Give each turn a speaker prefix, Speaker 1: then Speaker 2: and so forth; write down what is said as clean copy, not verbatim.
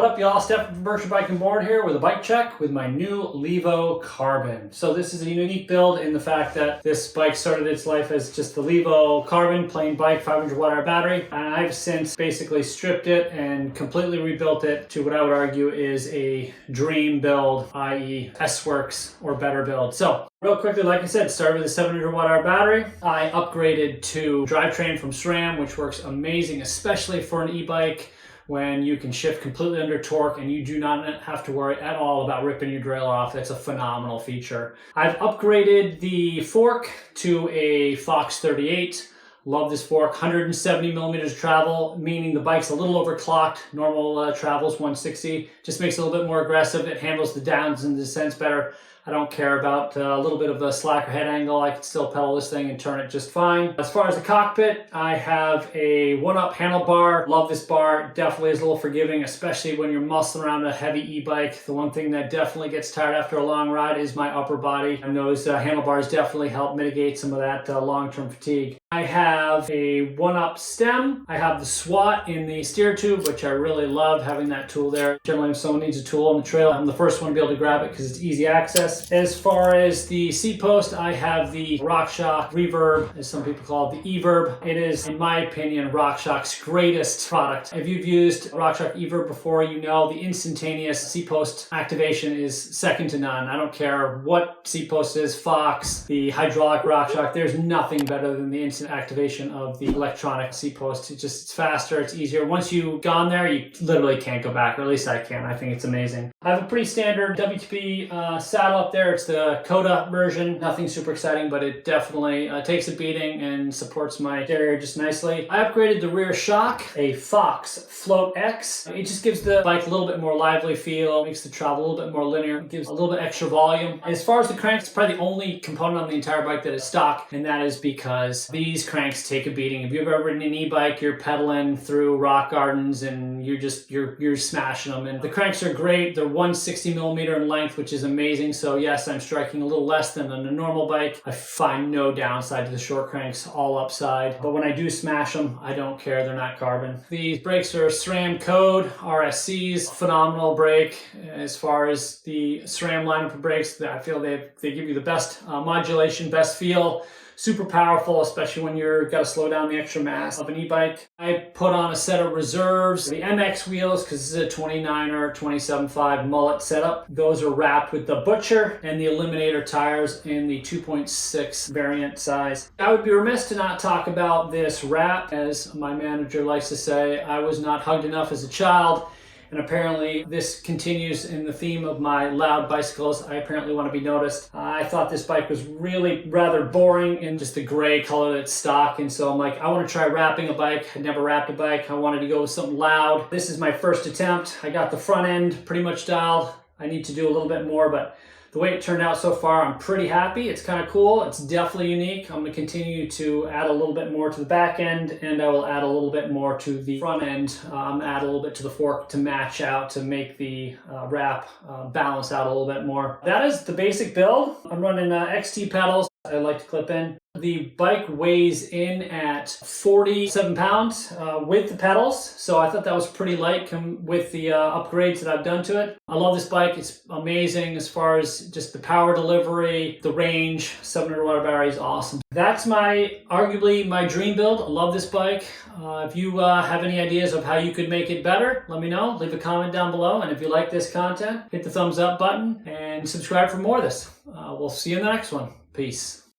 Speaker 1: up, y'all? Steph from Virtual Bike and Board here with a bike check with my new Levo Carbon. So this is a unique build in the fact that this bike started its life as just the Levo Carbon plain bike, 500 watt hour battery, and I've since basically stripped it and completely rebuilt it to what I would argue is a dream build, i.e. S-Works or better build. So real quickly, like I said, started with a 700 watt hour battery. I upgraded to drivetrain from SRAM, which works amazing, especially for an e-bike when you can shift completely under torque and you do not have to worry at all about ripping your derailleur off. That's a phenomenal feature. I've upgraded the fork to a Fox 38. Love this fork. 170 millimeters of travel, meaning the bike's a little overclocked. Normal travel is 160. Just makes it a little bit more aggressive. It handles the downs and descents better. I don't care about a little bit of a slacker head angle. I can still pedal this thing and turn it just fine. As far as the cockpit, I have a 1-up handlebar. Love this bar. Definitely is a little forgiving, especially when you're muscling around a heavy e-bike. The one thing that definitely gets tired after a long ride is my upper body, and those handlebars definitely help mitigate some of that long-term fatigue. I have a 1-up stem. I have the SWAT in the steer tube, which I really love having that tool there. Generally, if someone needs a tool on the trail, I'm the first one to be able to grab it because it's easy access. As far as the seat post, I have the RockShox Reverb, as some people call it, the E-Verb. It is, in my opinion, RockShox's greatest product. If you've used RockShox E-Verb before, you know the instantaneous seat post activation is second to none. I don't care what seat post is, Fox, the hydraulic RockShox, there's nothing better than the instant activation of the electronic seat post. It's faster, it's easier. Once you've gone there, you literally can't go back, or at least I can. I think it's amazing. I have a pretty standard WTP saddle up there. It's the Coda version. Nothing super exciting, but it definitely takes a beating and supports my derriere just nicely. I upgraded the rear shock, a Fox Float X. It just gives the bike a little bit more lively feel, makes the travel a little bit more linear, gives a little bit extra volume. As far as the cranks, it's probably the only component on the entire bike that is stock, and that is because these cranks take a beating. If you've ever ridden an e-bike, you're pedaling through rock gardens and you're smashing them. And the cranks are great. They're 160 millimeter in length, which is amazing. So yes, I'm striking a little less than on a normal bike. I find no downside to the short cranks, all upside. But when I do smash them, I don't care. They're not carbon. These brakes are SRAM Code RSCs. Phenomenal brake. As far as the SRAM lineup of brakes, I feel they give you the best modulation, best feel. Super powerful, especially when you're got to slow down the extra mass of an e-bike. I put on a set of reserves, the MX wheels, because this is a 29er 27.5 mullet setup. Those are wrapped with the Butcher and the Eliminator tires in the 2.6 variant size. I would be remiss to not talk about this wrap. As my manager likes to say, I was not hugged enough as a child. And apparently this continues in the theme of my loud bicycles. I apparently want to be noticed. I thought this bike was really rather boring in just the gray color that's stock. And so I'm like, I want to try wrapping a bike. I'd never wrapped a bike. I wanted to go with something loud. This is my first attempt. I got the front end pretty much dialed. I need to do a little bit more, but the way it turned out so far, I'm pretty happy. It's kind of cool. It's definitely unique. I'm going to continue to add a little bit more to the back end, and I will add a little bit more to the front end. Add a little bit to the fork to match out, to make the wrap balance out a little bit more. That is the basic build. I'm running XT pedals. I like to clip in. The bike weighs in at 47 pounds with the pedals, so I thought that was pretty light with the upgrades that I've done to it. I love this bike. It's amazing as far as just the power delivery, the range. 700 watt battery is awesome. That's arguably my dream build. I love this bike. If you have any ideas of how you could make it better, let me know. Leave a comment down below, and if you like this content, hit the thumbs up button and subscribe for more of this. We'll see you in the next one. Peace.